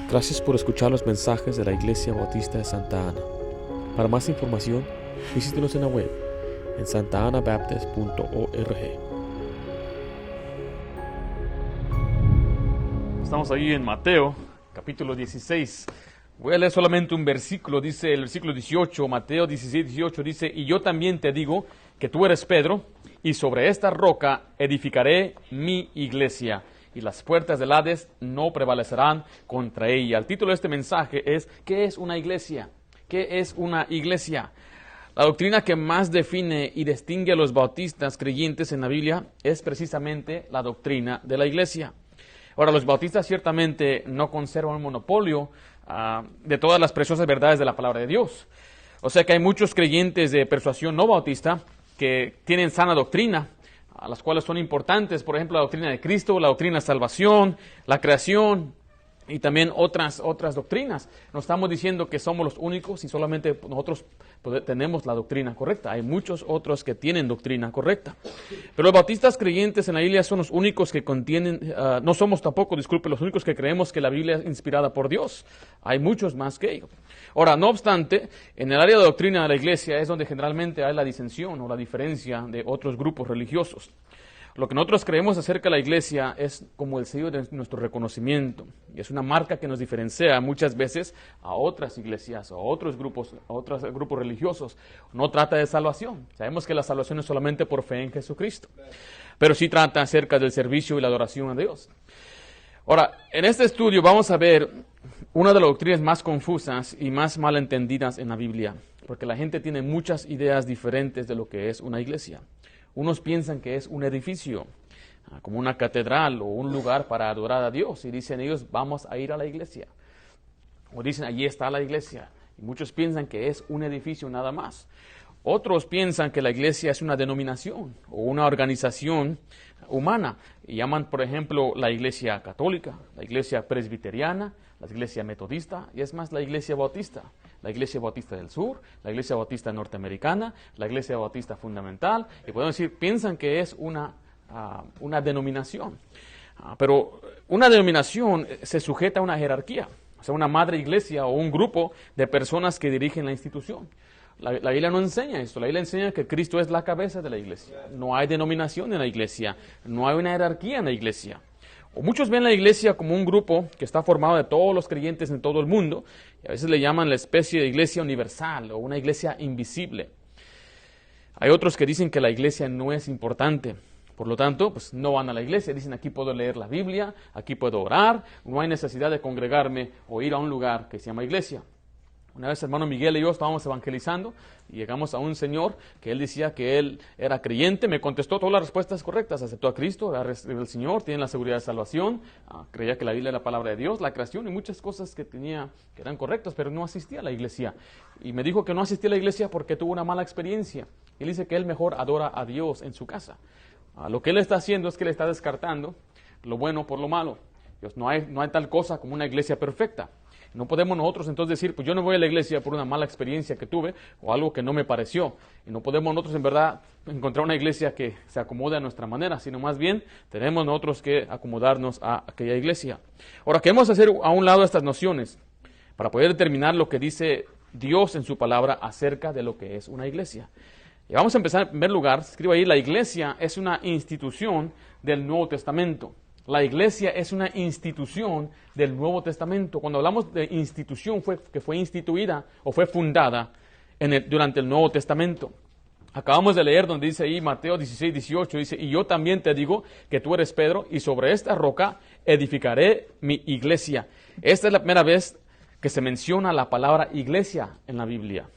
Gracias por escuchar los mensajes de la Iglesia Bautista de Santa Ana. Para más información, visítenos en la web en santaanabaptist.org. Estamos ahí en Mateo, capítulo 16. Voy a leer solamente un versículo, dice el versículo 18, Mateo 16, 18, dice: Y yo también te digo que tú eres Pedro, y sobre esta roca edificaré mi iglesia, y las puertas del Hades no prevalecerán contra ella. El título de este mensaje es: ¿qué es una iglesia? ¿Qué es una iglesia? La doctrina que más define y distingue a los bautistas creyentes en la Biblia es precisamente la doctrina de la iglesia. Ahora, los bautistas ciertamente no conservan un monopolio de todas las preciosas verdades de la palabra de Dios. O sea que hay muchos creyentes de persuasión no bautista que tienen sana doctrina, a las cuales son importantes, por ejemplo, la doctrina de Cristo, la doctrina de salvación, la creación y también otras doctrinas. No estamos diciendo que somos los únicos y solamente nosotros tenemos la doctrina correcta. Hay muchos otros que tienen doctrina correcta. Pero los bautistas creyentes en la Biblia son los únicos que contienen, no somos tampoco, los únicos que creemos que la Biblia es inspirada por Dios. Hay muchos más que ellos. Ahora, no obstante, en el área de doctrina de la iglesia es donde generalmente hay la disensión o la diferencia de otros grupos religiosos. Lo que nosotros creemos acerca de la iglesia es como el sello de nuestro reconocimiento. Y es una marca que nos diferencia muchas veces a otras iglesias, a otros grupos religiosos. No trata de salvación. Sabemos que la salvación es solamente por fe en Jesucristo. Pero sí trata acerca del servicio y la adoración a Dios. Ahora, en este estudio vamos a ver una de las doctrinas más confusas y más malentendidas en la Biblia. Porque la gente tiene muchas ideas diferentes de lo que es una iglesia. Unos piensan que es un edificio, como una catedral o un lugar para adorar a Dios. Y dicen ellos, vamos a ir a la iglesia. O dicen, allí está la iglesia. Y muchos piensan que es un edificio nada más. Otros piensan que la iglesia es una denominación o una organización humana. Y llaman, por ejemplo, la iglesia católica, la iglesia presbiteriana, la iglesia metodista y es más la iglesia bautista. La iglesia bautista del sur, la iglesia bautista norteamericana, la iglesia bautista fundamental. Y podemos decir, piensan que es una denominación. Pero una denominación se sujeta a una jerarquía. O sea, una madre iglesia o un grupo de personas que dirigen la institución. La Biblia no enseña esto. La Biblia enseña que Cristo es la cabeza de la iglesia. No hay denominación en la iglesia. No hay una jerarquía en la iglesia. O muchos ven la iglesia como un grupo que está formado de todos los creyentes en todo el mundo. Y a veces le llaman la especie de iglesia universal o una iglesia invisible. Hay otros que dicen que la iglesia no es importante. Por lo tanto, pues no van a la iglesia. Dicen, aquí puedo leer la Biblia, aquí puedo orar. No hay necesidad de congregarme o ir a un lugar que se llama iglesia. Una vez hermano Miguel y yo estábamos evangelizando y llegamos a un señor que él decía que él era creyente, me contestó todas las respuestas correctas, aceptó a Cristo, era el Señor, tiene la seguridad de salvación, creía que la Biblia era la palabra de Dios, la creación y muchas cosas que tenía que eran correctas, pero no asistía a la iglesia. Y me dijo que no asistía a la iglesia porque tuvo una mala experiencia. Él dice que él mejor adora a Dios en su casa. Lo que él está haciendo es que le está descartando lo bueno por lo malo. No hay tal cosa como una iglesia perfecta. No podemos nosotros entonces decir, pues yo no voy a la iglesia por una mala experiencia que tuve o algo que no me pareció. Y no podemos nosotros en verdad encontrar una iglesia que se acomode a nuestra manera, sino más bien tenemos nosotros que acomodarnos a aquella iglesia. Ahora, queremos hacer a un lado estas nociones para poder determinar lo que dice Dios en su palabra acerca de lo que es una iglesia. Y vamos a empezar en primer lugar, escribo ahí, la iglesia es una institución del Nuevo Testamento. La iglesia es una institución del Nuevo Testamento. Cuando hablamos de institución, que fue instituida o fue fundada durante el Nuevo Testamento. Acabamos de leer donde dice ahí Mateo 16, 18, dice, y yo también te digo que tú eres Pedro, y sobre esta roca edificaré mi iglesia. Esta es la primera vez que se menciona la palabra iglesia en la Biblia.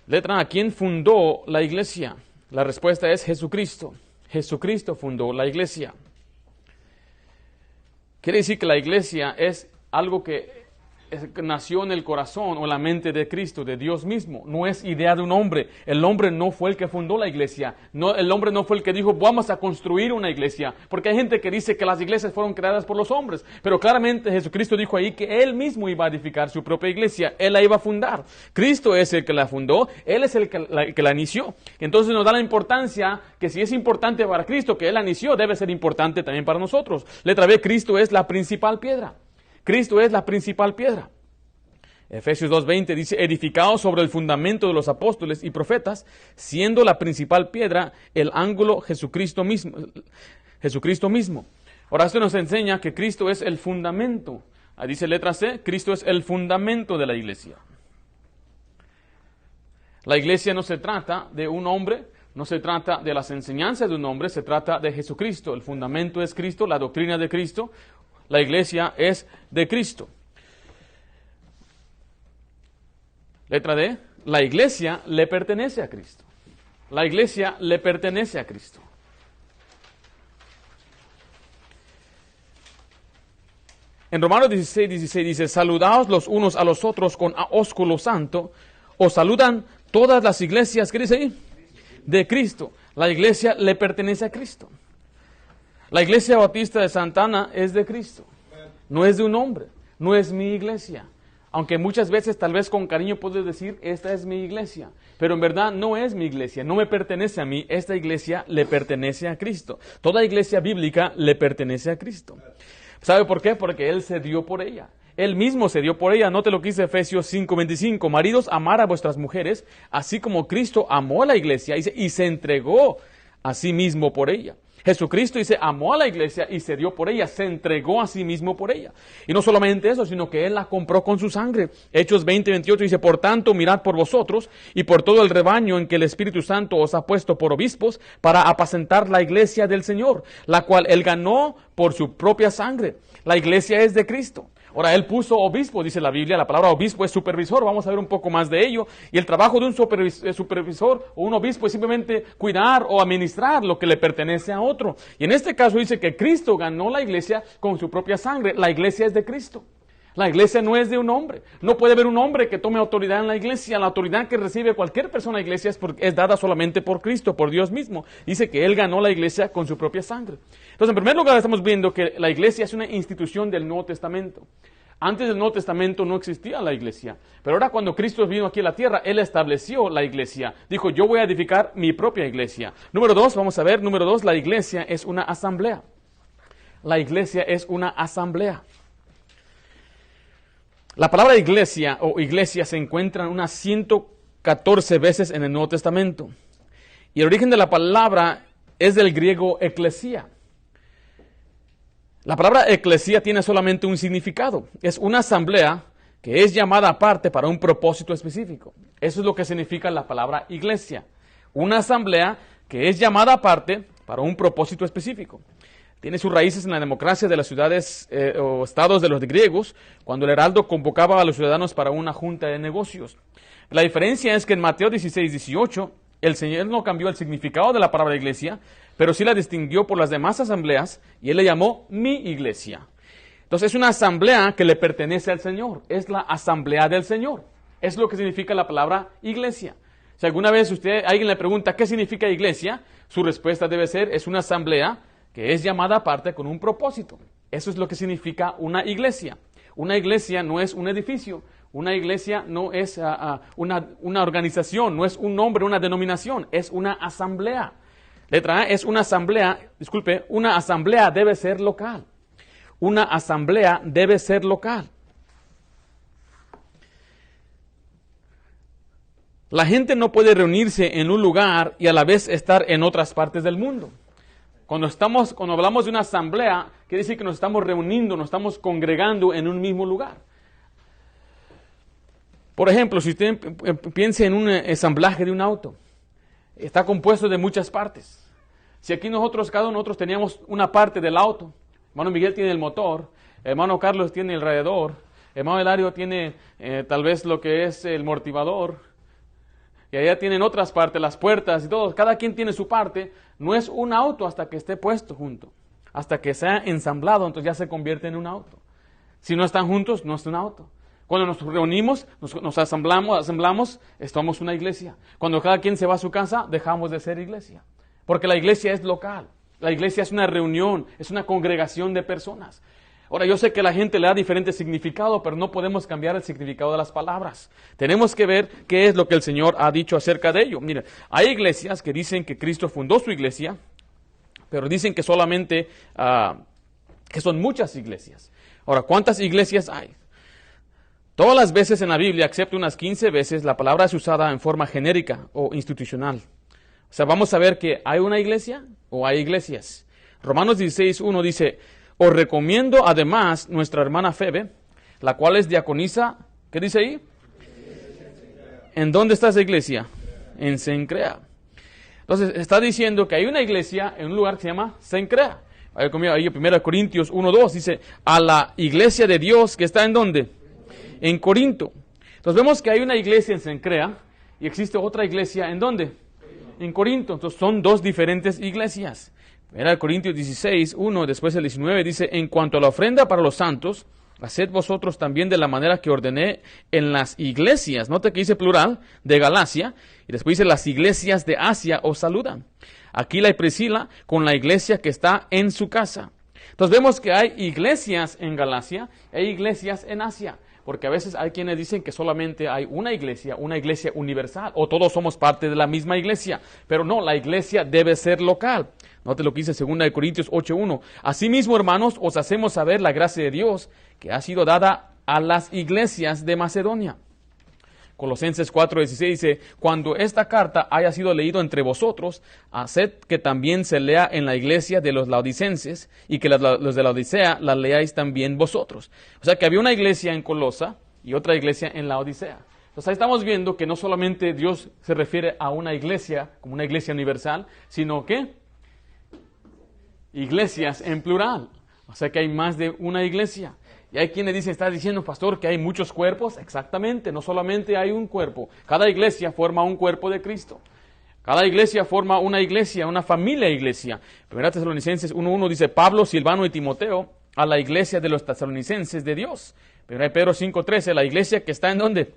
Letra A, ¿quién fundó la iglesia? La respuesta es Jesucristo. Jesucristo fundó la iglesia. Quiere decir que la iglesia es algo que nació en el corazón o la mente de Cristo, de Dios mismo. No es idea de un hombre. El hombre no fue el que fundó la iglesia. No, el hombre no fue el que dijo, vamos a construir una iglesia. Porque hay gente que dice que las iglesias fueron creadas por los hombres. Pero claramente Jesucristo dijo ahí que Él mismo iba a edificar su propia iglesia. Él la iba a fundar. Cristo es el que la fundó. Él es el que la inició. Entonces nos da la importancia que si es importante para Cristo que Él la inició, debe ser importante también para nosotros. Letra B, Cristo es la principal piedra. Cristo es la principal piedra. Efesios 2:20 dice, edificado sobre el fundamento de los apóstoles y profetas, siendo la principal piedra el ángulo Jesucristo mismo. Jesucristo mismo. Ahora esto nos enseña que Cristo es el fundamento. Ahí dice letra C, Cristo es el fundamento de la iglesia. La iglesia no se trata de un hombre, no se trata de las enseñanzas de un hombre, se trata de Jesucristo. El fundamento es Cristo, la doctrina de Cristo. La iglesia es de Cristo. Letra D, la iglesia le pertenece a Cristo. La iglesia le pertenece a Cristo. En Romanos 16 dice, saludaos los unos a los otros con ósculo santo, os saludan todas las iglesias, ¿qué dice ahí? De Cristo. La iglesia le pertenece a Cristo. La iglesia bautista de Santa Ana es de Cristo, no es de un hombre, no es mi iglesia. Aunque muchas veces tal vez con cariño puedes decir, esta es mi iglesia, pero en verdad no es mi iglesia, no me pertenece a mí, esta iglesia le pertenece a Cristo. Toda iglesia bíblica le pertenece a Cristo. ¿Sabe por qué? Porque Él se dio por ella. Él mismo se dio por ella. Note lo que dice Efesios 5:25. Maridos, amad a vuestras mujeres, así como Cristo amó a la iglesia y se entregó a sí mismo por ella. Jesucristo dice, amó a la iglesia y se dio por ella, se entregó a sí mismo por ella. Y no solamente eso, sino que Él la compró con su sangre. Hechos 20:28 dice, por tanto, mirad por vosotros y por todo el rebaño en que el Espíritu Santo os ha puesto por obispos para apacentar la iglesia del Señor, la cual Él ganó por su propia sangre. La iglesia es de Cristo. Ahora, Él puso obispo, dice la Biblia, la palabra obispo es supervisor, vamos a ver un poco más de ello, y el trabajo de un supervisor o un obispo es simplemente cuidar o administrar lo que le pertenece a otro. Y en este caso dice que Cristo ganó la iglesia con su propia sangre, la iglesia es de Cristo. La iglesia no es de un hombre, no puede haber un hombre que tome autoridad en la iglesia, la autoridad que recibe cualquier persona en la iglesia es dada solamente por Cristo, por Dios mismo. Dice que Él ganó la iglesia con su propia sangre. Entonces, en primer lugar, estamos viendo que la iglesia es una institución del Nuevo Testamento. Antes del Nuevo Testamento no existía la iglesia, pero ahora cuando Cristo vino aquí a la tierra, Él estableció la iglesia. Dijo, yo voy a edificar mi propia iglesia. Número 2, vamos a ver, número 2, la iglesia es una asamblea. La iglesia es una asamblea. La palabra iglesia o iglesia se encuentra unas 114 veces en el Nuevo Testamento. Y el origen de la palabra es del griego eclesia. La palabra eclesia tiene solamente un significado. Es una asamblea que es llamada aparte para un propósito específico. Eso es lo que significa la palabra iglesia. Una asamblea que es llamada aparte para un propósito específico. Tiene sus raíces en la democracia de las ciudades o estados de los griegos, cuando el heraldo convocaba a los ciudadanos para una junta de negocios. La diferencia es que en Mateo 16:18, el Señor no cambió el significado de la palabra iglesia, pero sí la distinguió por las demás asambleas, y Él le llamó mi iglesia. Entonces es una asamblea que le pertenece al Señor, es la asamblea del Señor. Es lo que significa la palabra iglesia. Si alguna vez alguien le pregunta qué significa iglesia, su respuesta debe ser, es una asamblea que es llamada aparte con un propósito. Eso es lo que significa una iglesia. Una iglesia no es un edificio, una iglesia no es una organización, no es un nombre, una denominación, es una asamblea. Letra A es una asamblea, una asamblea debe ser local. Una asamblea debe ser local. La gente no puede reunirse en un lugar y a la vez estar en otras partes del mundo. Cuando hablamos de una asamblea, quiere decir que nos estamos reuniendo, nos estamos congregando en un mismo lugar. Por ejemplo, si usted piensa en un ensamblaje de un auto, está compuesto de muchas partes. Si aquí cada uno de nosotros teníamos una parte del auto, hermano Miguel tiene el motor, hermano Carlos tiene el radiador, hermano Hilario tiene tal vez lo que es el amortiguador, y allá tienen otras partes, las puertas y todo. Cada quien tiene su parte. No es un auto hasta que esté puesto junto. Hasta que sea ensamblado, entonces ya se convierte en un auto. Si no están juntos, no es un auto. Cuando nos reunimos, nos asemblamos, estamos una iglesia. Cuando cada quien se va a su casa, dejamos de ser iglesia. Porque la iglesia es local. La iglesia es una reunión, es una congregación de personas. Ahora, yo sé que la gente le da diferente significado, pero no podemos cambiar el significado de las palabras. Tenemos que ver qué es lo que el Señor ha dicho acerca de ello. Mira, hay iglesias que dicen que Cristo fundó su iglesia, pero dicen que solamente, que son muchas iglesias. Ahora, ¿cuántas iglesias hay? Todas las veces en la Biblia, excepto unas 15 veces, la palabra es usada en forma genérica o institucional. O sea, vamos a ver que hay una iglesia o hay iglesias. Romanos 16:1 dice: os recomiendo además nuestra hermana Febe, la cual es diaconisa. ¿Qué dice ahí? ¿En dónde está esa iglesia? En Cencrea. Entonces, está diciendo que hay una iglesia en un lugar que se llama Cencrea. Ahí 1 Corintios 1:2 dice: a la iglesia de Dios que está ¿en dónde? En Corinto. Entonces vemos que hay una iglesia en Cencrea y existe otra iglesia ¿en dónde? En Corinto. Entonces son dos diferentes iglesias. 1 Corintios 16:1, después el 19 dice: en cuanto a la ofrenda para los santos, haced vosotros también de la manera que ordené en las iglesias. Note que dice plural, de Galacia, y después dice: las iglesias de Asia os saludan. Aquila y Priscila con la iglesia que está en su casa. Entonces vemos que hay iglesias en Galacia, hay iglesias en Asia. Porque a veces hay quienes dicen que solamente hay una iglesia universal, o todos somos parte de la misma iglesia. Pero no, la iglesia debe ser local. Note lo que dice 2 Corintios 8:1. Asimismo, hermanos, os hacemos saber la gracia de Dios que ha sido dada a las iglesias de Macedonia. Colosenses 4:16 dice: cuando esta carta haya sido leído entre vosotros, haced que también se lea en la iglesia de los laodicenses, y que los de la Odisea la leáis también vosotros. O sea que había una iglesia en Colosa y otra iglesia en la Odisea. Entonces ahí estamos viendo que no solamente Dios se refiere a una iglesia como una iglesia universal, sino que iglesias en plural. O sea que hay más de una iglesia. Y hay quienes dicen: ¿está diciendo, pastor, que hay muchos cuerpos? Exactamente, no solamente hay un cuerpo. Cada iglesia forma un cuerpo de Cristo. Cada iglesia forma una iglesia, una familia iglesia. 1 Tesalonicenses 1:1 dice: Pablo, Silvano y Timoteo a la iglesia de los tesalonicenses de Dios. 1 Pedro 5:13, la iglesia que está ¿en dónde?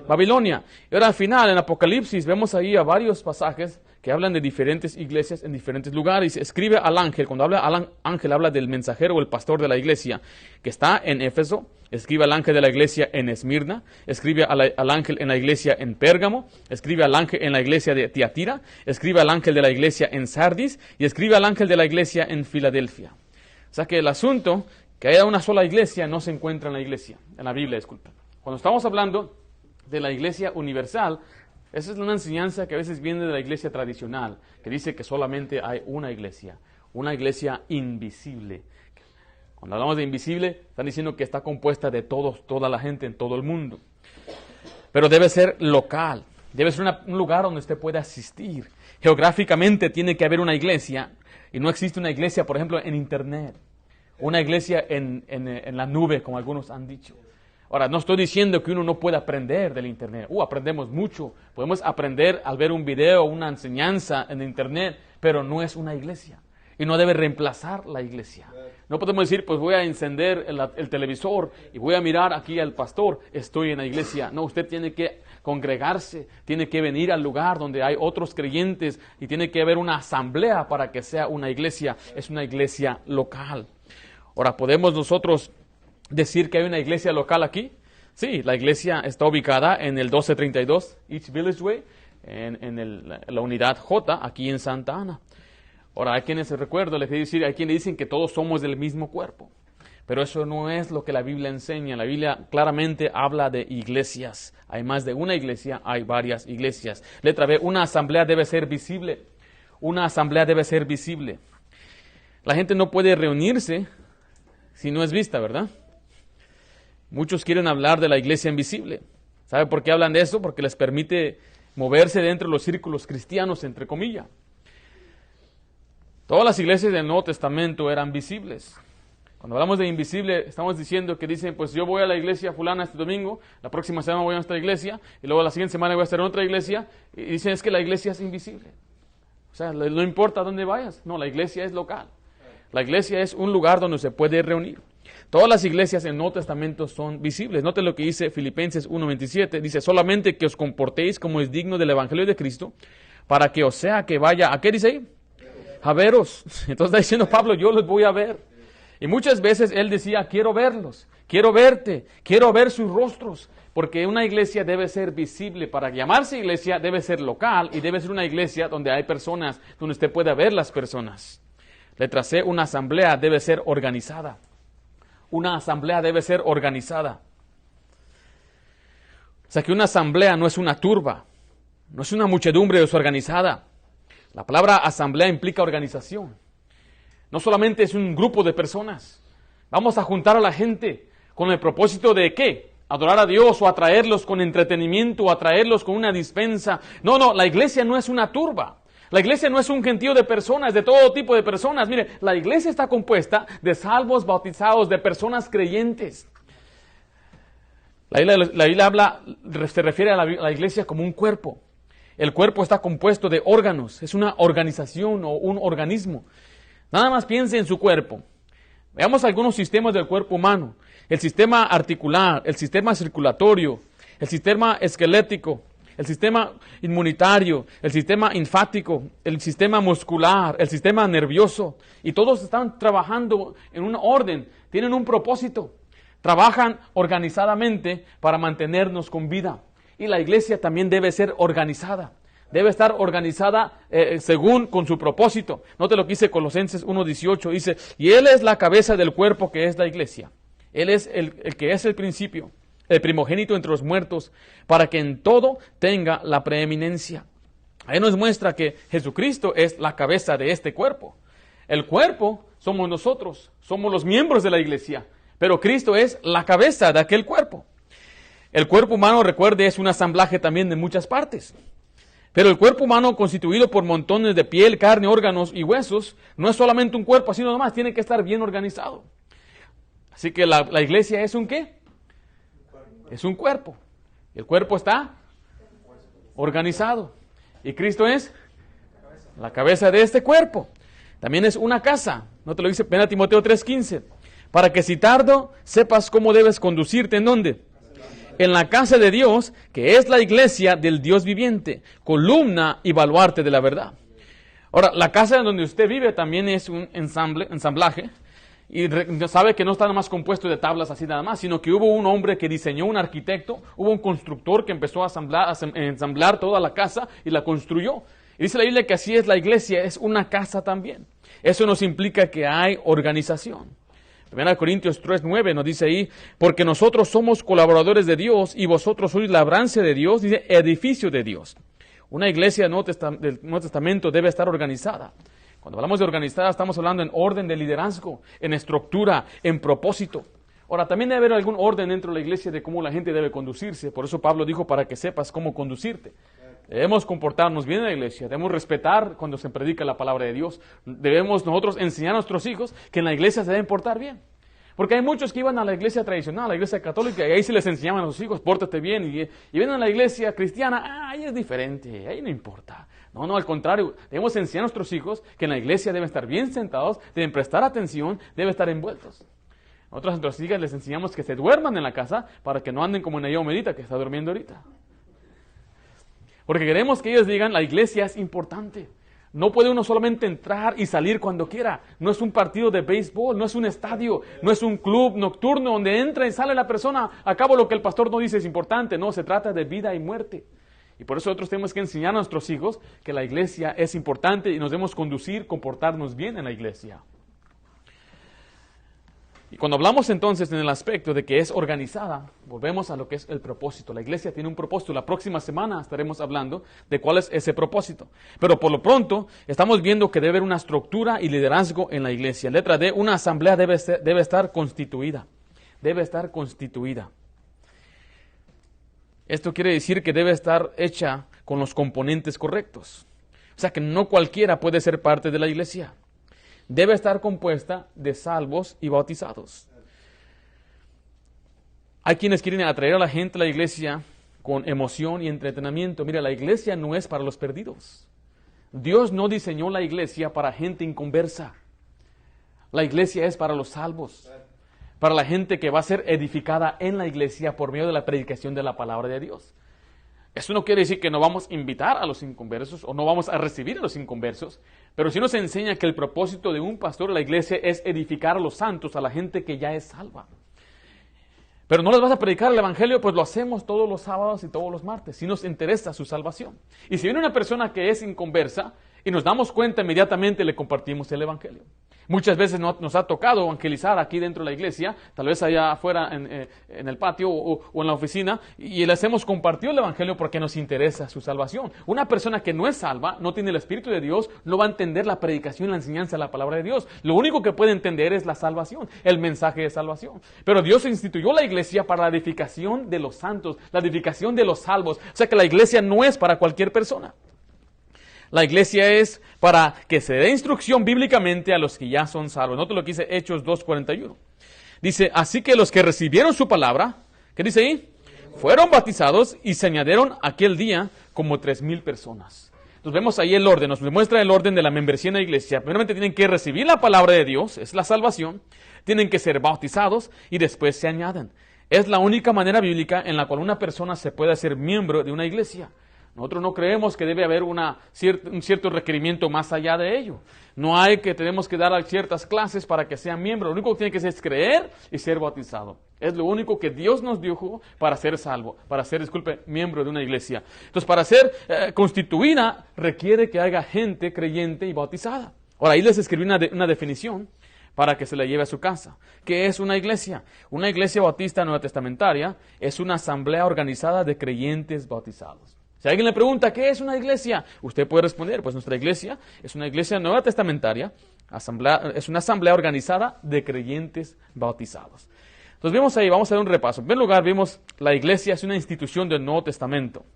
Babilonia. Y ahora al final, en Apocalipsis, vemos ahí a varios pasajes que hablan de diferentes iglesias en diferentes lugares. Escribe al ángel, cuando habla al ángel, habla del mensajero o el pastor de la iglesia que está en Éfeso. Escribe al ángel de la iglesia en Esmirna. Escribe al ángel en la iglesia en Pérgamo. Escribe al ángel en la iglesia de Tiatira. Escribe al ángel de la iglesia en Sardis. Y escribe al ángel de la iglesia en Filadelfia. O sea que el asunto, que haya una sola iglesia, no se encuentra en la iglesia, en la Biblia, disculpen. Cuando estamos hablando de la iglesia universal, esa es una enseñanza que a veces viene de la iglesia tradicional, que dice que solamente hay una iglesia invisible. Cuando hablamos de invisible, están diciendo que está compuesta de toda la gente en todo el mundo. Pero debe ser local, debe ser un lugar donde usted pueda asistir. Geográficamente tiene que haber una iglesia, y no existe una iglesia, por ejemplo, en internet, una iglesia en la nube, como algunos han dicho. Ahora, no estoy diciendo que uno no pueda aprender del internet. Aprendemos mucho. Podemos aprender al ver un video, una enseñanza en internet, pero no es una iglesia. Y no debe reemplazar la iglesia. No podemos decir, pues voy a encender el televisor y voy a mirar aquí al pastor, estoy en la iglesia. No, usted tiene que congregarse, tiene que venir al lugar donde hay otros creyentes y tiene que haber una asamblea para que sea una iglesia. Es una iglesia local. Ahora, ¿podemos nosotros decir que hay una iglesia local aquí? Sí, la iglesia está ubicada en el 1232 East Village Way, en la unidad J, aquí en Santa Ana. Ahora, hay quienes, recuerdo, les quiero decir, hay quienes dicen que todos somos del mismo cuerpo, pero eso no es lo que la Biblia enseña. La Biblia claramente habla de iglesias. Hay más de una iglesia, hay varias iglesias. Letra B, una asamblea debe ser visible. Una asamblea debe ser visible. La gente no puede reunirse si no es vista, ¿verdad? Muchos quieren hablar de la iglesia invisible. ¿Sabe por qué hablan de eso? Porque les permite moverse dentro de los círculos cristianos, entre comillas. Todas las iglesias del Nuevo Testamento eran visibles. Cuando hablamos de invisible, estamos diciendo que dicen, pues yo voy a la iglesia fulana este domingo, la próxima semana voy a nuestra iglesia, y luego la siguiente semana voy a estar en otra iglesia, y dicen es que la iglesia es invisible. O sea, no importa dónde vayas, no, la iglesia es local. La iglesia es un lugar donde se puede reunir. Todas las iglesias en el Nuevo Testamento son visibles. Note lo que dice Filipenses 1:27. Dice, solamente que os comportéis como es digno del Evangelio de Cristo, para que os sea que vaya, ¿a qué dice ahí? A veros. Entonces está diciendo Pablo, yo los voy a ver. Y muchas veces él decía, quiero verlos, quiero verte, quiero ver sus rostros. Porque una iglesia debe ser visible. Para llamarse iglesia debe ser local y debe ser una iglesia donde hay personas, donde usted pueda ver las personas. Letra C, una asamblea debe ser organizada. Una asamblea debe ser organizada. O sea que una asamblea no es una turba, no es una muchedumbre desorganizada. La palabra asamblea implica organización. No solamente es un grupo de personas. Vamos a juntar a la gente con el propósito de ¿qué? Adorar a Dios o atraerlos con entretenimiento o atraerlos con una dispensa. No, la iglesia no es una turba. La iglesia no es un gentío de personas, de todo tipo de personas. Mire, la iglesia está compuesta de salvos, bautizados, de personas creyentes. La Biblia se refiere a la iglesia como un cuerpo. El cuerpo está compuesto de órganos, es una organización o un organismo. Nada más piense en su cuerpo. Veamos algunos sistemas del cuerpo humano. El sistema articular, el sistema circulatorio, el sistema esquelético, el sistema inmunitario, el sistema linfático, el sistema muscular, el sistema nervioso. Y todos están trabajando en un orden, tienen un propósito. Trabajan organizadamente para mantenernos con vida. Y la iglesia también debe ser organizada. Debe estar organizada según con su propósito. Note lo que dice Colosenses 1:18. Dice, y Él es la cabeza del cuerpo que es la iglesia. Él es el que es el principio, el primogénito entre los muertos, para que en todo tenga la preeminencia. Ahí nos muestra que Jesucristo es la cabeza de este cuerpo. El cuerpo somos nosotros, somos los miembros de la iglesia, pero Cristo es la cabeza de aquel cuerpo. El cuerpo humano, recuerde, es un asamblaje también de muchas partes. Pero el cuerpo humano constituido por montones de piel, carne, órganos y huesos, no es solamente un cuerpo así nomás, tiene que estar bien organizado. Así que la iglesia es un ¿qué? Es un cuerpo. El cuerpo está organizado. Y Cristo es la cabeza de este cuerpo. También es una casa. No te lo dice 1 Timoteo 3:15. Para que si tardo sepas cómo debes conducirte. ¿En dónde? En la casa de Dios, que es la iglesia del Dios viviente, columna y baluarte de la verdad. Ahora, la casa en donde usted vive también es un ensamblaje. Y sabe que no está nada más compuesto de tablas así nada más, sino que hubo un hombre que diseñó, un arquitecto, hubo un constructor que empezó a ensamblar toda la casa y la construyó. Y dice la Biblia que así es la iglesia, es una casa también. Eso nos implica que hay organización. 1 Corintios 3:9 nos dice ahí, porque nosotros somos colaboradores de Dios y vosotros sois labranza de Dios, dice edificio de Dios. Una iglesia del Nuevo Testamento debe estar organizada. Cuando hablamos de organizada, estamos hablando en orden de liderazgo, en estructura, en propósito. Ahora, también debe haber algún orden dentro de la iglesia de cómo la gente debe conducirse. Por eso Pablo dijo, para que sepas cómo conducirte. Debemos comportarnos bien en la iglesia, debemos respetar cuando se predica la palabra de Dios. Debemos nosotros enseñar a nuestros hijos que en la iglesia se deben portar bien. Porque hay muchos que iban a la iglesia tradicional, a la iglesia católica, y ahí se les enseñaban a sus hijos, pórtate bien. Y vienen a la iglesia cristiana, ahí es diferente, ahí no importa. No, al contrario, debemos enseñar a nuestros hijos que en la iglesia deben estar bien sentados, deben prestar atención, deben estar envueltos. Nosotros a nuestras hijas les enseñamos que se duerman en la casa para que no anden como Nayo Medita, que está durmiendo ahorita. Porque queremos que ellos digan, la iglesia es importante. No puede uno solamente entrar y salir cuando quiera. No es un partido de béisbol, no es un estadio, no es un club nocturno donde entra y sale la persona. A cabo lo que el pastor no dice es importante. No, se trata de vida y muerte. Y por eso nosotros tenemos que enseñar a nuestros hijos que la iglesia es importante y nos debemos conducir, comportarnos bien en la iglesia. Y cuando hablamos entonces en el aspecto de que es organizada, volvemos a lo que es el propósito. La iglesia tiene un propósito. La próxima semana estaremos hablando de cuál es ese propósito. Pero por lo pronto estamos viendo que debe haber una estructura y liderazgo en la iglesia. Letra D, una asamblea debe estar constituida. Debe estar constituida. Esto quiere decir que debe estar hecha con los componentes correctos. O sea que no cualquiera puede ser parte de la iglesia. Debe estar compuesta de salvos y bautizados. Hay quienes quieren atraer a la gente a la iglesia con emoción y entretenimiento. Mira, la iglesia no es para los perdidos. Dios no diseñó la iglesia para gente inconversa. La iglesia es para los salvos, para la gente que va a ser edificada en la iglesia por medio de la predicación de la palabra de Dios. Eso no quiere decir que no vamos a invitar a los inconversos o no vamos a recibir a los inconversos, pero sí nos enseña que el propósito de un pastor en la iglesia es edificar a los santos, a la gente que ya es salva. Pero no les vas a predicar el evangelio, pues lo hacemos todos los sábados y todos los martes, si nos interesa su salvación. Y si viene una persona que es inconversa y nos damos cuenta, inmediatamente le compartimos el evangelio. Muchas veces nos ha tocado evangelizar aquí dentro de la iglesia, tal vez allá afuera en el patio o en la oficina, y les hemos compartido el evangelio porque nos interesa su salvación. Una persona que no es salva, no tiene el Espíritu de Dios, no va a entender la predicación, la enseñanza de la palabra de Dios. Lo único que puede entender es la salvación, el mensaje de salvación. Pero Dios instituyó la iglesia para la edificación de los santos, la edificación de los salvos. O sea que la iglesia no es para cualquier persona. La iglesia es para que se dé instrucción bíblicamente a los que ya son salvos. Note lo que dice Hechos 2:41. Dice, así que los que recibieron su palabra, ¿qué dice ahí? Fueron bautizados y se añadieron aquel día como 3,000 personas. Entonces vemos ahí el orden, nos demuestra el orden de la membresía en la iglesia. Primeramente tienen que recibir la palabra de Dios, es la salvación. Tienen que ser bautizados y después se añaden. Es la única manera bíblica en la cual una persona se puede hacer miembro de una iglesia. Nosotros no creemos que debe haber un cierto requerimiento más allá de ello. No hay que tenemos que dar ciertas clases para que sean miembros. Lo único que tiene que hacer es creer y ser bautizado. Es lo único que Dios nos dijo para ser salvo, para ser, miembro de una iglesia. Entonces, para ser constituida, requiere que haya gente creyente y bautizada. Ahora, ahí les escribí una definición para que se la lleve a su casa. ¿Qué es una iglesia? Una iglesia bautista nueva testamentaria es una asamblea organizada de creyentes bautizados. Si alguien le pregunta, ¿qué es una iglesia? Usted puede responder, pues nuestra iglesia es una iglesia nueva testamentaria, es una asamblea organizada de creyentes bautizados. Entonces vemos ahí, vamos a dar un repaso. En primer lugar, vimos la iglesia es una institución del Nuevo Testamento.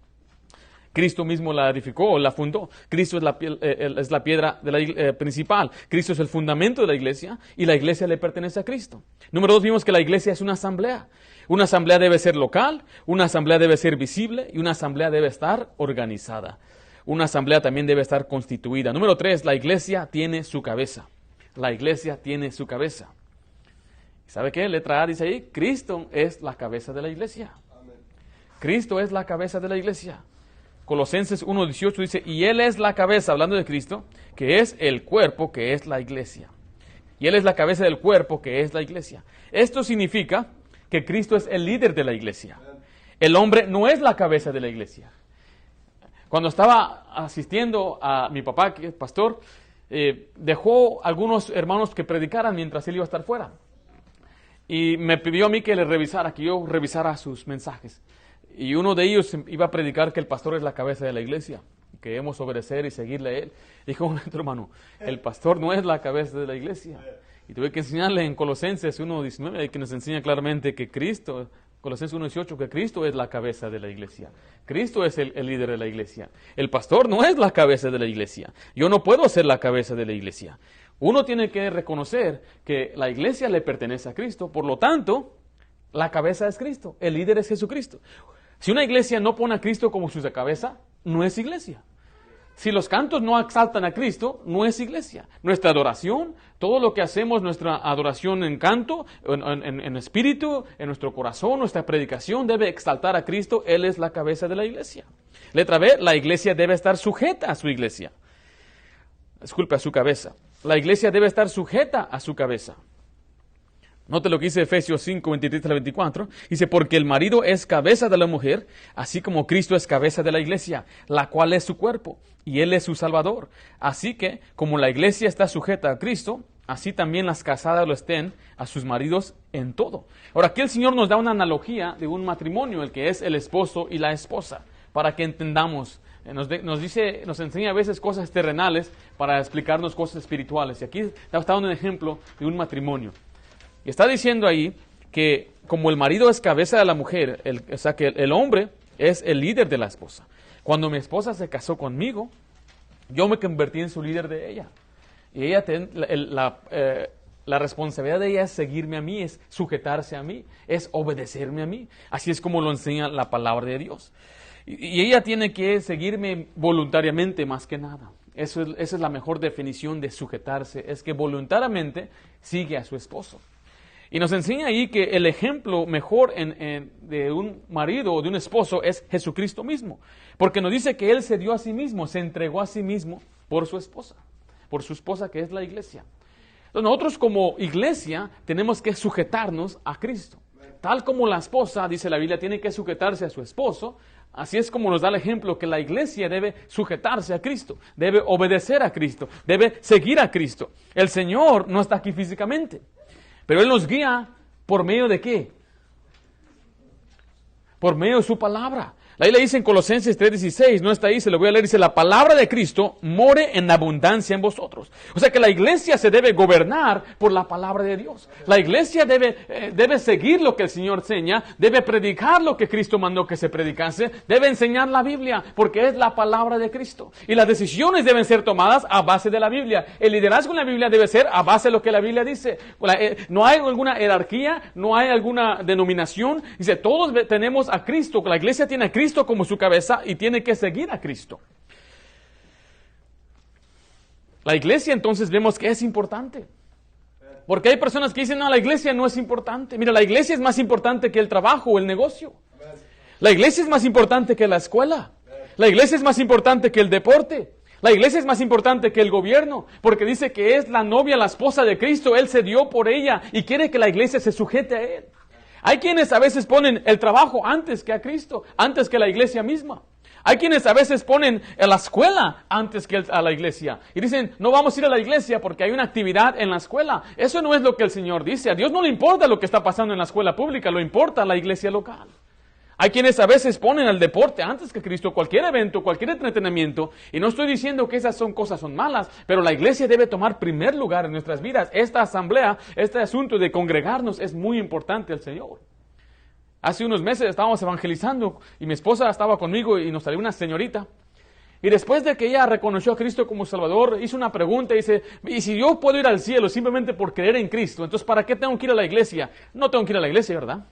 Cristo mismo la edificó o la fundó. Cristo es la piedra principal. Cristo es el fundamento de la iglesia y la iglesia le pertenece a Cristo. Número 2, vimos que la iglesia es una asamblea. Una asamblea debe ser local, una asamblea debe ser visible y una asamblea debe estar organizada. Una asamblea también debe estar constituida. Número 3, la iglesia tiene su cabeza. La iglesia tiene su cabeza. ¿Sabe qué? Letra A dice ahí, Cristo es la cabeza de la iglesia. Cristo es la cabeza de la iglesia. Colosenses 1:18 dice, y Él es la cabeza, hablando de Cristo, que es el cuerpo, que es la iglesia. Y Él es la cabeza del cuerpo, que es la iglesia. Esto significa que Cristo es el líder de la iglesia. El hombre no es la cabeza de la iglesia. Cuando estaba asistiendo a mi papá, que es pastor, dejó algunos hermanos que predicaran mientras él iba a estar fuera. Y me pidió a mí que yo revisara sus mensajes. Y uno de ellos iba a predicar que el pastor es la cabeza de la iglesia, que debemos obedecer y seguirle a él. Dijo un otro hermano, el pastor no es la cabeza de la iglesia. Y tuve que enseñarle en Colosenses 1:19, que nos enseña claramente que Cristo, Colosenses 1:18, que Cristo es la cabeza de la iglesia. Cristo es el líder de la iglesia. El pastor no es la cabeza de la iglesia. Yo no puedo ser la cabeza de la iglesia. Uno tiene que reconocer que la iglesia le pertenece a Cristo, por lo tanto, la cabeza es Cristo, el líder es Jesucristo. Si una iglesia no pone a Cristo como su cabeza, no es iglesia. Si los cantos no exaltan a Cristo, no es iglesia. Nuestra adoración, todo lo que hacemos, nuestra adoración en canto, en espíritu, en nuestro corazón, nuestra predicación debe exaltar a Cristo. Él es la cabeza de la iglesia. Letra B, la iglesia debe estar sujeta a su iglesia. A su cabeza. La iglesia debe estar sujeta a su cabeza. Note lo que dice Efesios 5:23-24. Dice, porque el marido es cabeza de la mujer, así como Cristo es cabeza de la iglesia, la cual es su cuerpo, y Él es su Salvador. Así que, como la iglesia está sujeta a Cristo, así también las casadas lo estén a sus maridos en todo. Ahora, aquí el Señor nos da una analogía de un matrimonio, el que es el esposo y la esposa, para que entendamos. Nos enseña a veces cosas terrenales para explicarnos cosas espirituales. Y aquí está dando un ejemplo de un matrimonio. Y está diciendo ahí que como el marido es cabeza de la mujer, o sea que el hombre es el líder de la esposa. Cuando mi esposa se casó conmigo, yo me convertí en su líder de ella. Y ella la responsabilidad de ella es seguirme a mí, es sujetarse a mí, es obedecerme a mí. Así es como lo enseña la palabra de Dios. Y ella tiene que seguirme voluntariamente más que nada. Esa es la mejor definición de sujetarse, es que voluntariamente sigue a su esposo. Y nos enseña ahí que el ejemplo mejor de un marido o de un esposo es Jesucristo mismo. Porque nos dice que Él se dio a sí mismo, se entregó a sí mismo por su esposa que es la iglesia. Entonces nosotros como iglesia tenemos que sujetarnos a Cristo. Tal como la esposa, dice la Biblia, tiene que sujetarse a su esposo, así es como nos da el ejemplo que la iglesia debe sujetarse a Cristo, debe obedecer a Cristo, debe seguir a Cristo. El Señor no está aquí físicamente, pero Él nos guía por medio de ¿qué? Por medio de su palabra. La Biblia dice en Colosenses 3:16, no está ahí, se lo voy a leer, dice, la palabra de Cristo more en abundancia en vosotros. O sea que la iglesia se debe gobernar por la palabra de Dios. La iglesia debe seguir lo que el Señor enseña, debe predicar lo que Cristo mandó que se predicase, debe enseñar la Biblia, porque es la palabra de Cristo. Y las decisiones deben ser tomadas a base de la Biblia. El liderazgo en la Biblia debe ser a base de lo que la Biblia dice. No hay alguna jerarquía, no hay alguna denominación. Dice, todos tenemos a Cristo, la iglesia tiene a Cristo como su cabeza y tiene que seguir a Cristo. La iglesia entonces vemos que es importante. Porque hay personas que dicen, no, la iglesia no es importante. Mira, la iglesia es más importante que el trabajo o el negocio. La iglesia es más importante que la escuela. La iglesia es más importante que el deporte. La iglesia es más importante que el gobierno, porque dice que es la novia, la esposa de Cristo. Él se dio por ella y quiere que la iglesia se sujete a Él. Hay quienes a veces ponen el trabajo antes que a Cristo, antes que la iglesia misma. Hay quienes a veces ponen a la escuela antes que a la iglesia. Y dicen, no vamos a ir a la iglesia porque hay una actividad en la escuela. Eso no es lo que el Señor dice. A Dios no le importa lo que está pasando en la escuela pública, le importa la iglesia local. Hay quienes a veces ponen el deporte antes que Cristo, cualquier evento, cualquier entretenimiento. Y no estoy diciendo que esas cosas son malas, pero la iglesia debe tomar primer lugar en nuestras vidas. Esta asamblea, este asunto de congregarnos es muy importante al Señor. Hace unos meses estábamos evangelizando y mi esposa estaba conmigo y nos salió una señorita. Y después de que ella reconoció a Cristo como Salvador, hizo una pregunta y dice, ¿y si yo puedo ir al cielo simplemente por creer en Cristo? Entonces, ¿para qué tengo que ir a la iglesia? No tengo que ir a la iglesia, ¿verdad?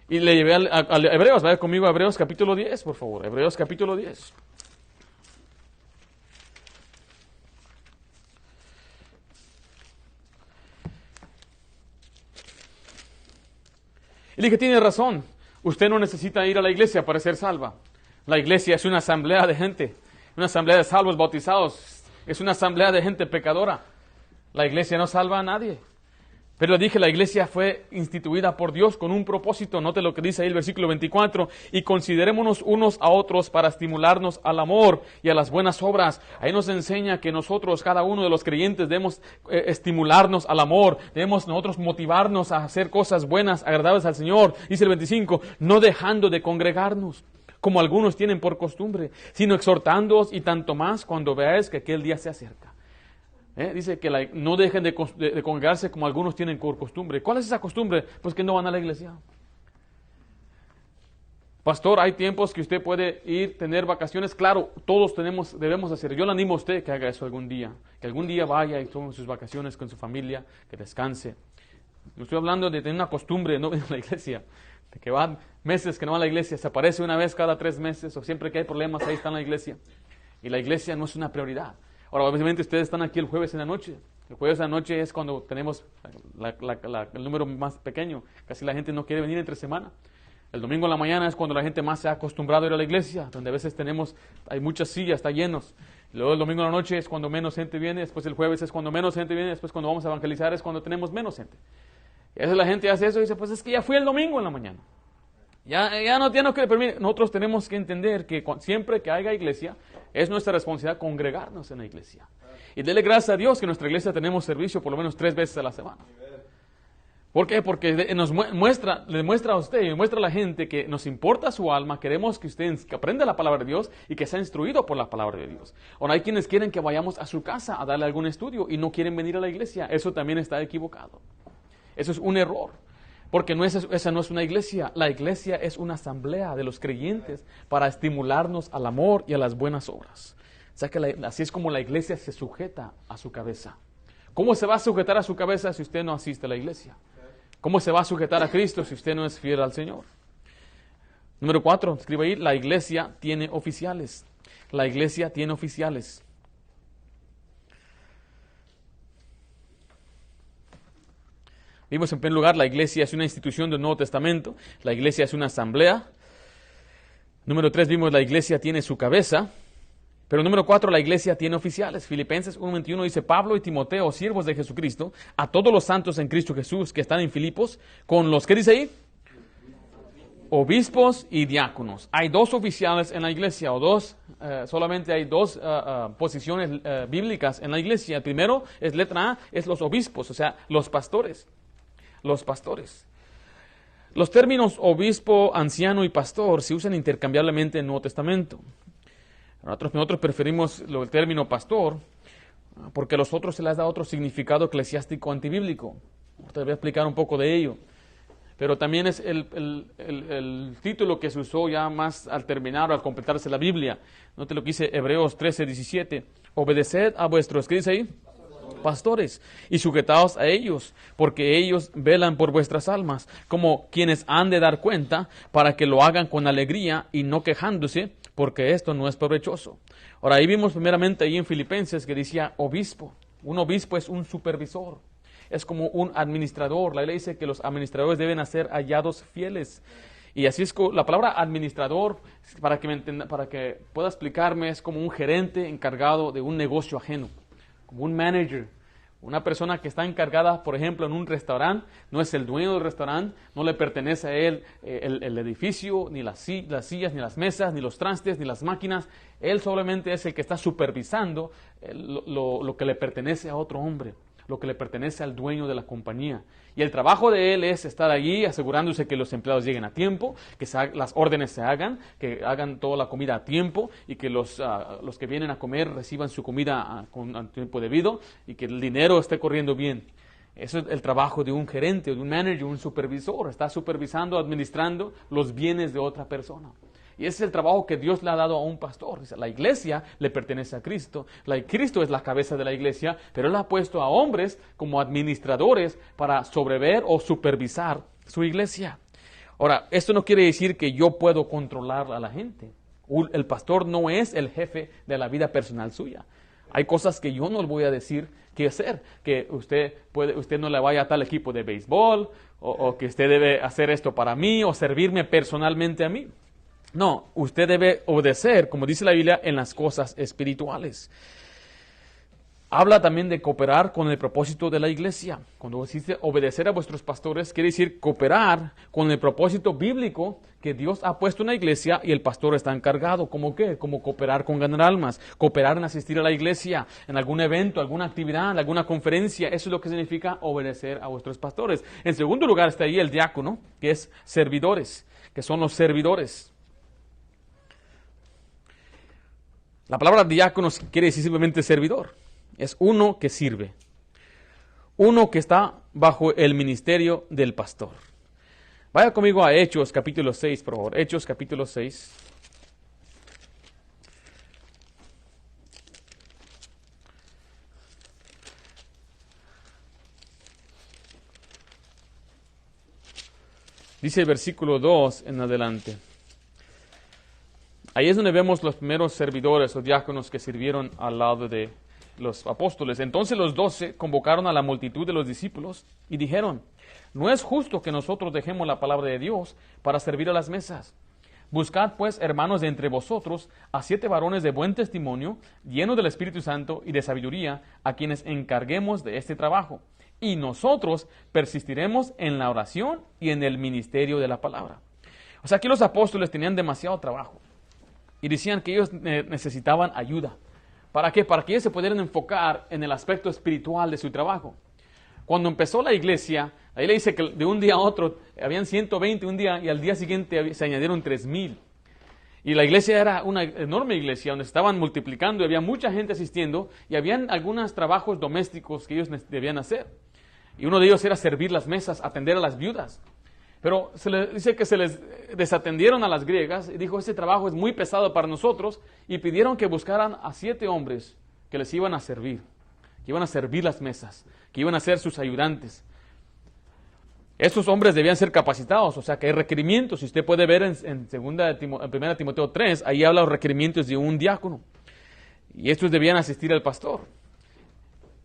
Y le llevé a Hebreos, vaya conmigo a Hebreos capítulo 10, por favor. Hebreos capítulo 10. Y le dije, tiene razón, usted no necesita ir a la iglesia para ser salva. La iglesia es una asamblea de gente, una asamblea de salvos bautizados, es una asamblea de gente pecadora. La iglesia no salva a nadie. Pero le dije, la iglesia fue instituida por Dios con un propósito. Note lo que dice ahí el versículo 24. Y considerémonos unos a otros para estimularnos al amor y a las buenas obras. Ahí nos enseña que nosotros, cada uno de los creyentes, debemos estimularnos al amor. Debemos nosotros motivarnos a hacer cosas buenas, agradables al Señor. Dice el 25, no dejando de congregarnos, como algunos tienen por costumbre, sino exhortándoos y tanto más cuando veáis que aquel día se acerca. Dice que no dejen de congregarse como algunos tienen por costumbre. ¿Cuál es esa costumbre? Pues que no van a la iglesia. Pastor, hay tiempos que usted puede ir, tener vacaciones. Claro, todos debemos hacer. Yo le animo a usted que haga eso algún día. Que algún día vaya y tome sus vacaciones con su familia, que descanse. No estoy hablando de tener una costumbre de no venir a la iglesia. De que van meses que no va a la iglesia. Se aparece una vez cada 3 meses o siempre que hay problemas, ahí está en la iglesia. Y la iglesia no es una prioridad. Ahora, obviamente ustedes están aquí el jueves en la noche. El jueves en la noche es cuando tenemos el número más pequeño. Casi la gente no quiere venir entre semana. El domingo en la mañana es cuando la gente más se ha acostumbrado a ir a la iglesia, donde a veces hay muchas sillas, está llenos. Luego el domingo en la noche es cuando menos gente viene, después el jueves es cuando menos gente viene, después cuando vamos a evangelizar es cuando tenemos menos gente. Y a veces la gente hace eso y dice, pues es que ya fui el domingo en la mañana. Ya no quiere permitir. Nosotros tenemos que entender que siempre que haya iglesia, es nuestra responsabilidad congregarnos en la iglesia. Y dele gracias a Dios que en nuestra iglesia tenemos servicio por lo menos 3 veces a la semana. ¿Por qué? Porque le muestra a usted y muestra a la gente que nos importa su alma, queremos que usted aprenda la palabra de Dios y que sea instruido por la palabra de Dios. Ahora hay quienes quieren que vayamos a su casa a darle algún estudio y no quieren venir a la iglesia. Eso también está equivocado. Eso es un error. Porque esa no es una iglesia. La iglesia es una asamblea de los creyentes para estimularnos al amor y a las buenas obras. O sea que así es como la iglesia se sujeta a su cabeza. ¿Cómo se va a sujetar a su cabeza si usted no asiste a la iglesia? ¿Cómo se va a sujetar a Cristo si usted no es fiel al Señor? Número 4, escribe ahí, la iglesia tiene oficiales. La iglesia tiene oficiales. Vimos en primer lugar, la iglesia es una institución del Nuevo Testamento, la iglesia es una asamblea. Número 3, vimos la iglesia tiene su cabeza. Pero número 4, la iglesia tiene oficiales. Filipenses 1:21 dice, Pablo y Timoteo, siervos de Jesucristo, a todos los santos en Cristo Jesús que están en Filipos, con los, ¿qué dice ahí? Obispos y diáconos. Hay 2 oficiales en la iglesia, solamente hay 2 posiciones bíblicas en la iglesia. El primero es letra A, es los obispos, o sea, los pastores. Los pastores. Los términos obispo, anciano y pastor se usan intercambiablemente en el Nuevo Testamento. Nosotros preferimos el término pastor porque a los otros se les da otro significado eclesiástico antibíblico. Te voy a explicar un poco de ello. Pero también es el título que se usó ya más al terminar o al completarse la Biblia. Note lo que dice Hebreos 13:17. Obedeced a vuestros, ¿qué dice ahí? Pastores, y sujetaos a ellos, porque ellos velan por vuestras almas, como quienes han de dar cuenta, para que lo hagan con alegría y no quejándose, porque esto no es provechoso. Ahora, ahí vimos primeramente ahí en Filipenses que decía obispo. Un obispo es un supervisor, es como un administrador. La ley dice que los administradores deben ser hallados fieles. Y así es, la palabra administrador, para que pueda explicarme, es como un gerente encargado de un negocio ajeno, como un manager. Una persona que está encargada, por ejemplo, en un restaurante, no es el dueño del restaurante, no le pertenece a él el edificio, ni las sillas, ni las mesas, ni los trastes, ni las máquinas. Él solamente es el que está supervisando lo que le pertenece a otro hombre, lo que le pertenece al dueño de la compañía. Y el trabajo de él es estar allí asegurándose que los empleados lleguen a tiempo, que las órdenes se hagan, que hagan toda la comida a tiempo y que los que vienen a comer reciban su comida con tiempo debido y que el dinero esté corriendo bien. Eso es el trabajo de un gerente, de un manager, un supervisor. Está supervisando, administrando los bienes de otra persona. Y ese es el trabajo que Dios le ha dado a un pastor. La iglesia le pertenece a Cristo. Cristo es la cabeza de la iglesia, pero Él ha puesto a hombres como administradores para sobrever o supervisar su iglesia. Ahora, esto no quiere decir que yo puedo controlar a la gente. El pastor no es el jefe de la vida personal suya. Hay cosas que yo no le voy a decir qué hacer, que usted no le vaya a tal equipo de béisbol, o que usted debe hacer esto para mí, o servirme personalmente a mí. No, usted debe obedecer, como dice la Biblia, en las cosas espirituales. Habla también de cooperar con el propósito de la iglesia. Cuando dice obedecer a vuestros pastores, quiere decir cooperar con el propósito bíblico que Dios ha puesto en la iglesia y el pastor está encargado. ¿Cómo qué? Como cooperar con ganar almas, cooperar en asistir a la iglesia, en algún evento, alguna actividad, alguna conferencia. Eso es lo que significa obedecer a vuestros pastores. En segundo lugar está ahí el diácono, que es servidores, que son los servidores. La palabra diácono quiere decir simplemente servidor. Es uno que sirve. Uno que está bajo el ministerio del pastor. Vaya conmigo a Hechos capítulo 6, por favor. Hechos capítulo 6. Dice el versículo 2 en adelante. Ahí es donde vemos los primeros servidores o diáconos que sirvieron al lado de los apóstoles. Entonces los 12 convocaron a la multitud de los discípulos y dijeron: no es justo que nosotros dejemos la palabra de Dios para servir a las mesas. Buscad pues, hermanos, de entre vosotros a 7 varones de buen testimonio, llenos del Espíritu Santo y de sabiduría, a quienes encarguemos de este trabajo. Y nosotros persistiremos en la oración y en el ministerio de la palabra. O sea, aquí los apóstoles tenían demasiado trabajo. Y decían que ellos necesitaban ayuda. ¿Para qué? Para que ellos se pudieran enfocar en el aspecto espiritual de su trabajo. Cuando empezó la iglesia, ahí le dice que de un día a otro habían 120 un día y al día siguiente se añadieron 3,000. Y la iglesia era una enorme iglesia donde se estaban multiplicando y había mucha gente asistiendo y habían algunos trabajos domésticos que ellos debían hacer. Y uno de ellos era servir las mesas, atender a las viudas. Pero se les dice que se les desatendieron a las griegas y dijo: este trabajo es muy pesado para nosotros, y pidieron que buscaran a 7 hombres que les iban a servir, que iban a servir las mesas, que iban a ser sus ayudantes. Estos hombres debían ser capacitados, o sea que hay requerimientos. Si usted puede ver en 1 Timoteo 3, ahí habla de los requerimientos de un diácono. Y estos debían asistir al pastor.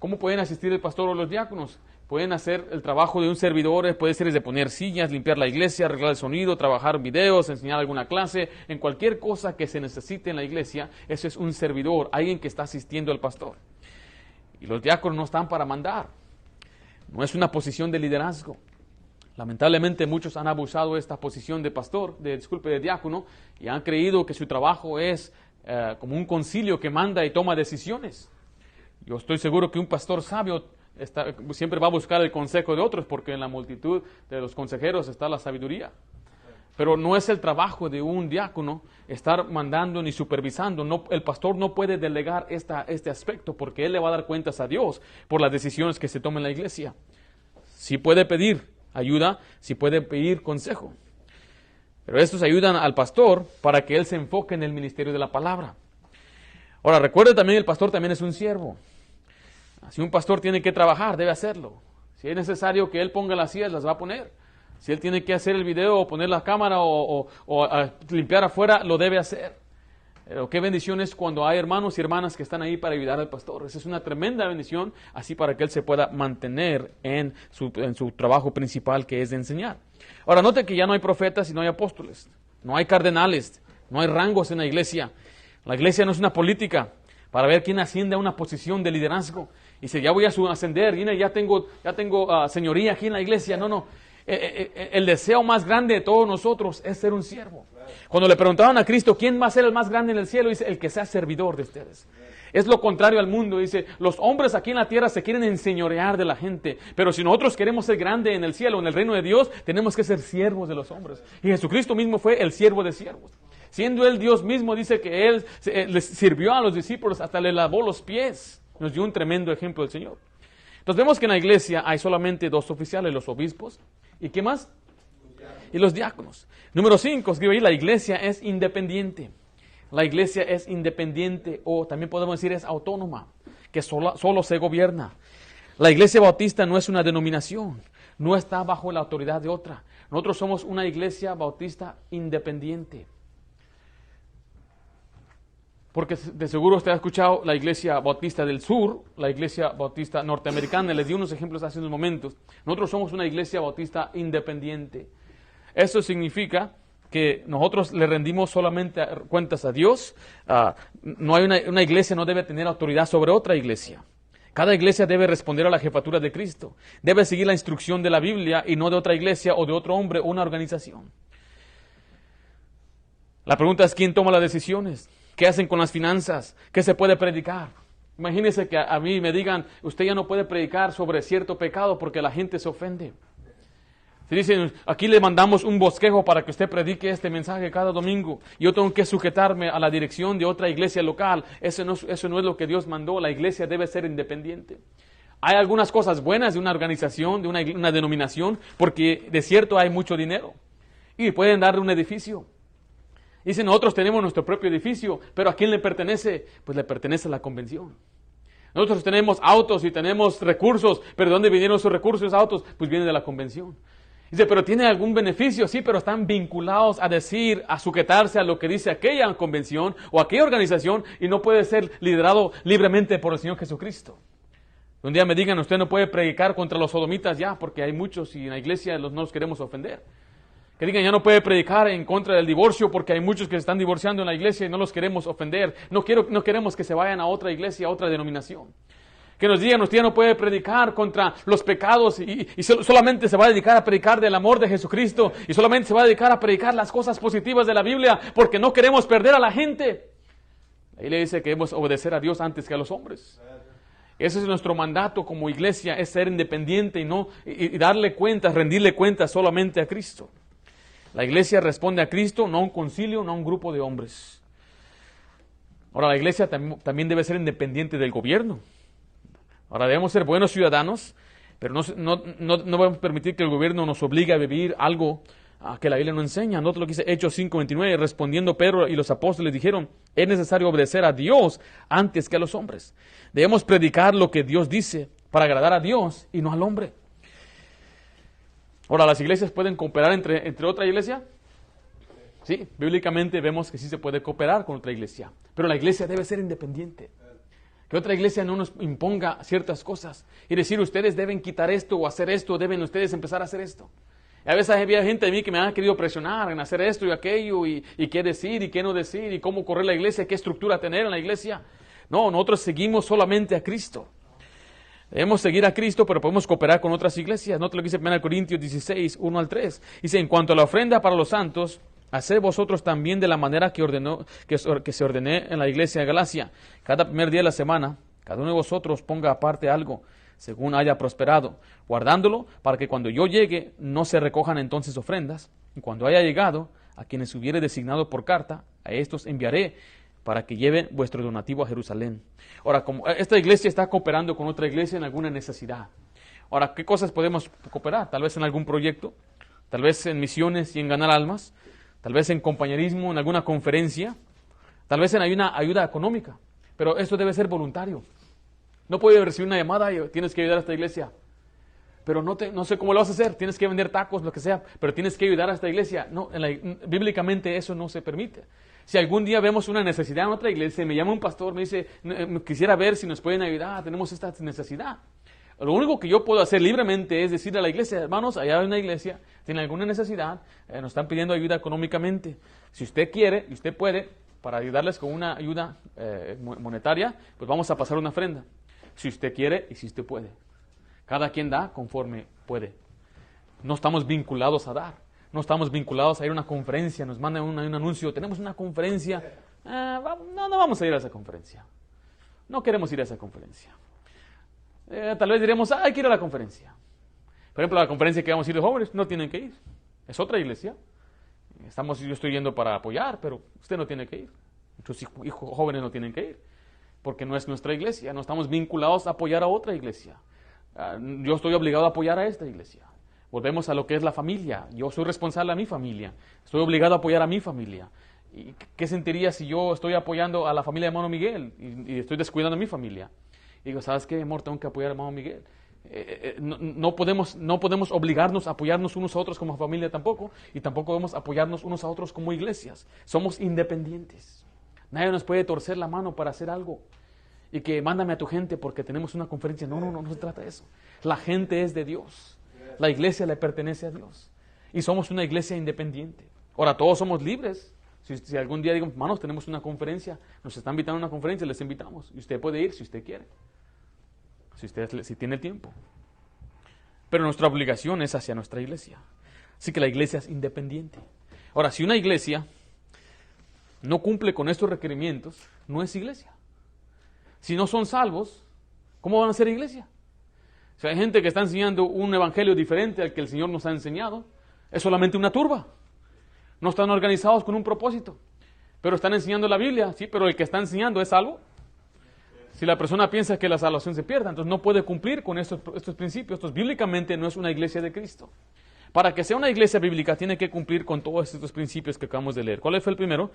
¿Cómo pueden asistir el pastor o los diáconos? Pueden hacer el trabajo de un servidor, puede ser desde poner sillas, limpiar la iglesia, arreglar el sonido, trabajar videos, enseñar alguna clase, en cualquier cosa que se necesite en la iglesia, eso es un servidor, alguien que está asistiendo al pastor. Y los diáconos no están para mandar, no es una posición de liderazgo. Lamentablemente muchos han abusado de esta posición de pastor, de diácono, y han creído que su trabajo es como un concilio que manda y toma decisiones. Yo estoy seguro que un pastor sabio siempre va a buscar el consejo de otros, porque en la multitud de los consejeros está la sabiduría. Pero no es el trabajo de un diácono estar mandando ni supervisando. No, el pastor no puede delegar este aspecto, porque él le va a dar cuentas a Dios por las decisiones que se toman en la iglesia. Sí puede pedir ayuda, sí puede pedir consejo. Pero estos ayudan al pastor para que él se enfoque en el ministerio de la palabra. Ahora, recuerde también, el pastor también es un siervo. Si un pastor tiene que trabajar, debe hacerlo. Si es necesario que él ponga las sillas, las va a poner. Si él tiene que hacer el video o poner la cámara o limpiar afuera, lo debe hacer. Pero qué bendición es cuando hay hermanos y hermanas que están ahí para ayudar al pastor. Esa es una tremenda bendición, así para que él se pueda mantener en su trabajo principal, que es de enseñar. Ahora, note que ya no hay profetas y no hay apóstoles. No hay cardenales, no hay rangos en la iglesia. La iglesia no es una política para ver quién asciende a una posición de liderazgo. Y dice, ya voy a ascender, ya tengo señoría aquí en la iglesia. No. El deseo más grande de todos nosotros es ser un siervo. Cuando le preguntaban a Cristo, ¿quién va a ser el más grande en el cielo? Dice, el que sea servidor de ustedes. Es lo contrario al mundo. Dice, los hombres aquí en la tierra se quieren enseñorear de la gente. Pero si nosotros queremos ser grande en el cielo, en el reino de Dios, tenemos que ser siervos de los hombres. Y Jesucristo mismo fue el siervo de siervos. Siendo Él Dios mismo, dice que Él les sirvió a los discípulos, hasta le lavó los pies. Nos dio un tremendo ejemplo del Señor. Entonces vemos que en la iglesia hay solamente dos oficiales, los obispos. ¿Y qué más? Y los diáconos. Número 5, escribe ahí, la iglesia es independiente. La iglesia es independiente, o también podemos decir es autónoma, que solo se gobierna. La iglesia bautista no es una denominación, no está bajo la autoridad de otra. Nosotros somos una iglesia bautista independiente. Porque de seguro usted ha escuchado la iglesia bautista del sur, la iglesia bautista norteamericana. Les di unos ejemplos hace unos momentos. Nosotros somos una iglesia bautista independiente. Eso significa que nosotros le rendimos solamente cuentas a Dios. No hay una iglesia no debe tener autoridad sobre otra iglesia. Cada iglesia debe responder a la jefatura de Cristo. Debe seguir la instrucción de la Biblia y no de otra iglesia o de otro hombre o una organización. La pregunta es, ¿quién toma las decisiones? ¿Qué hacen con las finanzas? ¿Qué se puede predicar? Imagínense que a mí me digan, usted ya no puede predicar sobre cierto pecado porque la gente se ofende. Si dicen, aquí le mandamos un bosquejo para que usted predique este mensaje cada domingo, y yo tengo que sujetarme a la dirección de otra iglesia local, eso no es lo que Dios mandó. La iglesia debe ser independiente. Hay algunas cosas buenas de una organización, de una denominación, porque de cierto hay mucho dinero, y pueden darle un edificio. Dicen, nosotros tenemos nuestro propio edificio, pero ¿a quién le pertenece? Pues le pertenece a la convención. Nosotros tenemos autos y tenemos recursos, pero ¿de dónde vinieron esos recursos, esos autos? Pues vienen de la convención. Dice, pero ¿tiene algún beneficio? Sí, pero están vinculados a sujetarse a lo que dice aquella convención o aquella organización, y no puede ser liderado libremente por el Señor Jesucristo. Un día me digan, usted no puede predicar contra los sodomitas ya, porque hay muchos y en la iglesia no los queremos ofender. Que digan, ya no puede predicar en contra del divorcio porque hay muchos que se están divorciando en la iglesia y no los queremos ofender. No queremos que se vayan a otra iglesia, a otra denominación. Que nos digan, usted ya no puede predicar contra los pecados y solamente se va a dedicar a predicar del amor de Jesucristo y solamente se va a dedicar a predicar las cosas positivas de la Biblia porque no queremos perder a la gente. Ahí le dice que debemos obedecer a Dios antes que a los hombres. Ese es nuestro mandato como iglesia, es ser independiente y darle cuentas, rendirle cuentas solamente a Cristo. La iglesia responde a Cristo, no a un concilio, no a un grupo de hombres. Ahora, la iglesia también debe ser independiente del gobierno. Ahora, debemos ser buenos ciudadanos, pero no debemos permitir que el gobierno nos obligue a vivir algo que la Biblia no enseña. Note lo que dice Hechos 5:29, respondiendo Pedro y los apóstoles dijeron, es necesario obedecer a Dios antes que a los hombres. Debemos predicar lo que Dios dice para agradar a Dios y no al hombre. Ahora, ¿las iglesias pueden cooperar entre otra iglesia? Sí, bíblicamente vemos que sí se puede cooperar con otra iglesia, pero la iglesia debe ser independiente. Que otra iglesia no nos imponga ciertas cosas y decir, ustedes deben quitar esto o hacer esto, deben ustedes empezar a hacer esto. Y a veces había gente de mí que me ha querido presionar en hacer esto y aquello y qué decir y qué no decir y cómo correr la iglesia, qué estructura tener en la iglesia. No, nosotros seguimos solamente a Cristo. Debemos seguir a Cristo, pero podemos cooperar con otras iglesias. Note lo que dice 1 Corintios 16, 1 al 3. Dice, en cuanto a la ofrenda para los santos, haced vosotros también de la manera que se ordené en la iglesia de Galacia. Cada primer día de la semana, cada uno de vosotros ponga aparte algo, según haya prosperado, guardándolo para que cuando yo llegue no se recojan entonces ofrendas. Y cuando haya llegado, a quienes hubiere designado por carta, a estos enviaré para que lleven vuestro donativo a Jerusalén. Ahora, como esta iglesia está cooperando con otra iglesia en alguna necesidad. Ahora, ¿qué cosas podemos cooperar? Tal vez en algún proyecto, tal vez en misiones y en ganar almas, tal vez en compañerismo, en alguna conferencia, tal vez en una ayuda económica. Pero esto debe ser voluntario. No puedes recibir una llamada y tienes que ayudar a esta iglesia. Pero no sé cómo lo vas a hacer. Tienes que vender tacos, lo que sea, pero tienes que ayudar a esta iglesia. No, bíblicamente eso no se permite. Si algún día vemos una necesidad en otra iglesia, me llama un pastor, me dice, quisiera ver si nos pueden ayudar, tenemos esta necesidad. Lo único que yo puedo hacer libremente es decir a la iglesia, hermanos, allá hay una iglesia, tiene alguna necesidad, nos están pidiendo ayuda económicamente. Si usted quiere y usted puede, para ayudarles con una ayuda monetaria, pues vamos a pasar una ofrenda. Si usted quiere y si usted puede. Cada quien da conforme puede. No estamos vinculados a dar. No estamos vinculados a ir a una conferencia. Nos mandan un anuncio. Tenemos una conferencia. No vamos a ir a esa conferencia. No queremos ir a esa conferencia. Tal vez diremos, hay que ir a la conferencia. Por ejemplo, la conferencia que vamos a ir de jóvenes, no tienen que ir. Es otra iglesia. Yo estoy yendo para apoyar, pero usted no tiene que ir. Muchos hijos jóvenes no tienen que ir. Porque no es nuestra iglesia. No estamos vinculados a apoyar a otra iglesia. Yo estoy obligado a apoyar a esta iglesia. Volvemos a lo que es la familia. Yo soy responsable a mi familia. Estoy obligado a apoyar a mi familia. ¿Y qué sentiría si yo estoy apoyando a la familia de hermano Miguel y estoy descuidando a mi familia? Y digo, ¿sabes qué, amor? Tengo que apoyar a hermano Miguel. No podemos obligarnos a apoyarnos unos a otros como familia tampoco, y tampoco debemos apoyarnos unos a otros como iglesias. Somos independientes. Nadie nos puede torcer la mano para hacer algo. Y que mándame a tu gente porque tenemos una conferencia. No se trata de eso. La gente es de Dios. La iglesia le pertenece a Dios. Y somos una iglesia independiente. Ahora, todos somos libres. Si algún día digo, hermanos, tenemos una conferencia, nos están invitando a una conferencia, les invitamos. Y usted puede ir si usted quiere. Si tiene tiempo. Pero nuestra obligación es hacia nuestra iglesia. Así que la iglesia es independiente. Ahora, si una iglesia no cumple con estos requerimientos, no es iglesia. Si no son salvos, ¿cómo van a ser iglesia? Si hay gente que está enseñando un evangelio diferente al que el Señor nos ha enseñado, es solamente una turba. No están organizados con un propósito. Pero están enseñando la Biblia, sí, pero el que está enseñando es salvo. Si la persona piensa que la salvación se pierda, entonces no puede cumplir con estos principios. Entonces, bíblicamente no es una iglesia de Cristo. Para que sea una iglesia bíblica, tiene que cumplir con todos estos principios que acabamos de leer. ¿Cuál fue el primero?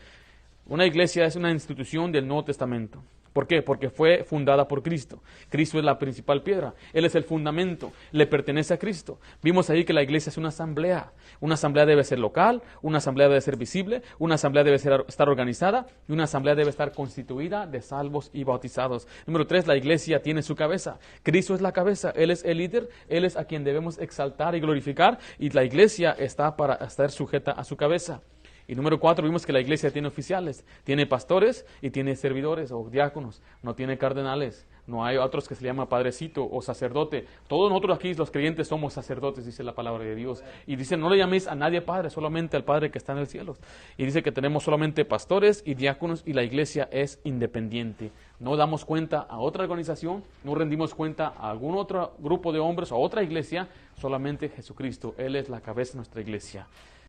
Una iglesia es una institución del Nuevo Testamento. ¿Por qué? Porque fue fundada por Cristo. Cristo es la principal piedra. Él es el fundamento. Le pertenece a Cristo. Vimos ahí que la iglesia es una asamblea. Una asamblea debe ser local, una asamblea debe ser visible, una asamblea debe estar organizada y una asamblea debe estar constituida de salvos y bautizados. Número 3, la iglesia tiene su cabeza. Cristo es la cabeza. Él es el líder. Él es a quien debemos exaltar y glorificar. Y la iglesia está para estar sujeta a su cabeza. Y número 4, vimos que la iglesia tiene oficiales, tiene pastores y tiene servidores o diáconos, no tiene cardenales, no hay otros que se le llama padrecito o sacerdote. Todos nosotros aquí, los creyentes, somos sacerdotes, dice la palabra de Dios. Y dice, no le llaméis a nadie padre, solamente al Padre que está en el cielo. Y dice que tenemos solamente pastores y diáconos y la iglesia es independiente. No damos cuenta a otra organización, no rendimos cuenta a algún otro grupo de hombres o a otra iglesia, solamente Jesucristo. Él es la cabeza de nuestra iglesia.